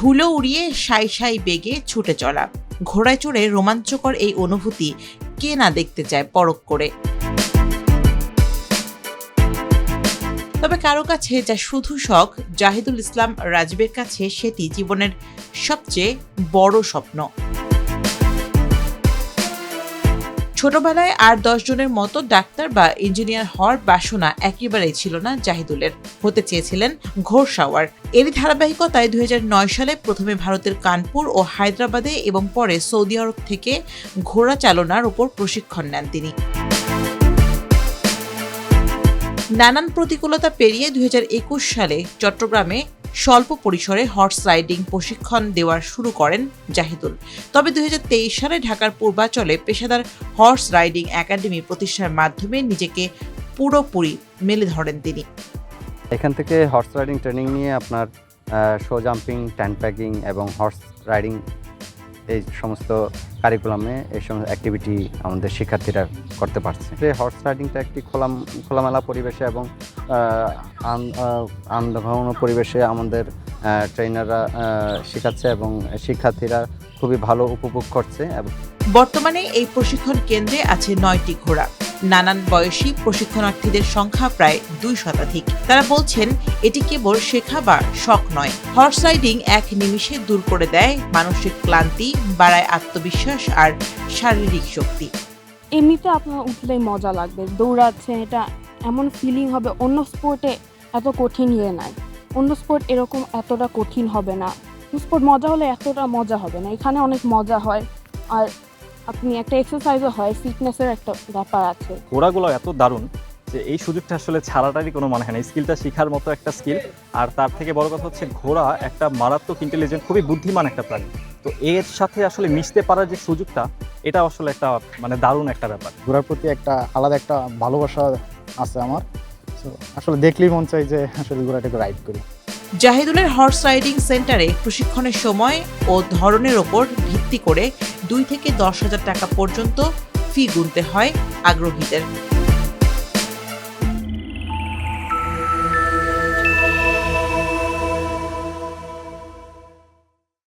ধুলো উড়িয়ে সাই সাই বেগে ছুটে চলা। ঘোড়ায় চড়ে রোমাঞ্চকর এই অনুভূতি কে না দেখতে চায় পরখ করে। তবে কারো কাছে যা শুধু শখ, জাহিদুল ইসলাম রাজীবের কাছে সেটি জীবনের সবচেয়ে বড় স্বপ্ন। ছোটবেলায় আর 10 জনের মতো ডাক্তার বা ইঞ্জিনিয়ার হওয়ার বাসনা একেবারেই ছিল না জাহিদুলের। হতে চেয়েছিলেন ঘোড়সাওয়ার। এরই ধারাবাহিকতায় 2009 সালে প্রথমে ভারতের কানপুর ও হায়দ্রাবাদে এবং পরে সৌদি আরব থেকে ঘোড়া চালনার উপর প্রশিক্ষণ নেন তিনি। নানান প্রতিকূলতা পেরিয়ে 2021 সালে চট্টগ্রামে স্বল্প পরিসরে হর্স রাইডিং প্রশিক্ষণ দেওয়া শুরু করেন জাহিদুল। তবে 2023 সালে ঢাকার পূর্বাঞ্চলে পেশাদার হর্স রাইডিং একাডেমি প্রতিষ্ঠার মাধ্যমে নিজেকে পুরোপুরি মেলে ধরেন তিনি। এখান থেকে হর্স রাইডিং ট্রেনিং নিয়ে আপনার শো জাম্পিং, ট্যান্ট প্যাকিং এবং হর্স রাইডিং এই সমস্ত কারিকুলামে এই সমস্ত অ্যাক্টিভিটি আমাদের শিক্ষার্থীরা করতে পারছে। হর্স রাইডিংটা একটি খোলামেলা পরিবেশে এবং আনন্দঘন পরিবেশে আমাদের ট্রেনাররা শেখাচ্ছে এবং শিক্ষার্থীরা খুবই ভালো উপভোগ করছে। বর্তমানে এই প্রশিক্ষণ কেন্দ্রে আছে 9টি ঘোড়া। নানান বয়সী প্রশিক্ষণার্থীদের সংখ্যা প্রায় 2 শতাধিক। তারা বলছেন এটি কেবল শেখা বা শখ নয়। হর্স রাইডিং এক নিমিষে দূর করে দেয় মানসিক ক্লান্তি, বাড়ায় আত্মবিশ্বাস আর শারীরিক শক্তি। এমনিতে আপনার উঠলেই মজা লাগবে, দৌড়াচ্ছেন, এটা এমন ফিলিং হবে অন্য স্পোর্টে এত কঠিন নাই। অন্য স্পোর্ট এরকম এতটা কঠিন হবে না, স্পোর্ট মজা হলে এতটা মজা হবে না। এখানে অনেক মজা হয় আর আপনি একটা এক্সারসাইজও হয়, ফিটনেসের একটা ব্যাপার আছে। ঘোড়াগুলো এত দারুণ যে এই সুযোগটা আসলে ছাড়াটারই কোনো মানে হয় না। স্কিলটা শেখার মতো একটা স্কিল, আর তার থেকে বড় কথা হচ্ছে ঘোড়া একটা মারাত্মক ইন্টেলিজেন্ট, খুবই বুদ্ধিমান একটা প্রাণী। তো এর সাথে আসলে মিশতে পারার যে সুযোগটা, এটা আসলে একটা মানে দারুণ একটা ব্যাপার। ঘোড়ার প্রতি একটা আলাদা একটা ভালোবাসা আছে আমার। আসলে দেখলেই মন চাই যে আসলে ঘোড়াটাকে রাইড করি। জাহিদুলের হর্স রাইডিং সেন্টারে প্রশিক্ষণের সময় ও ধরনের ওপর ভিত্তি করে 2 থেকে 10,000 টাকা পর্যন্ত ফি গুনতে হয় আগ্রহীদের।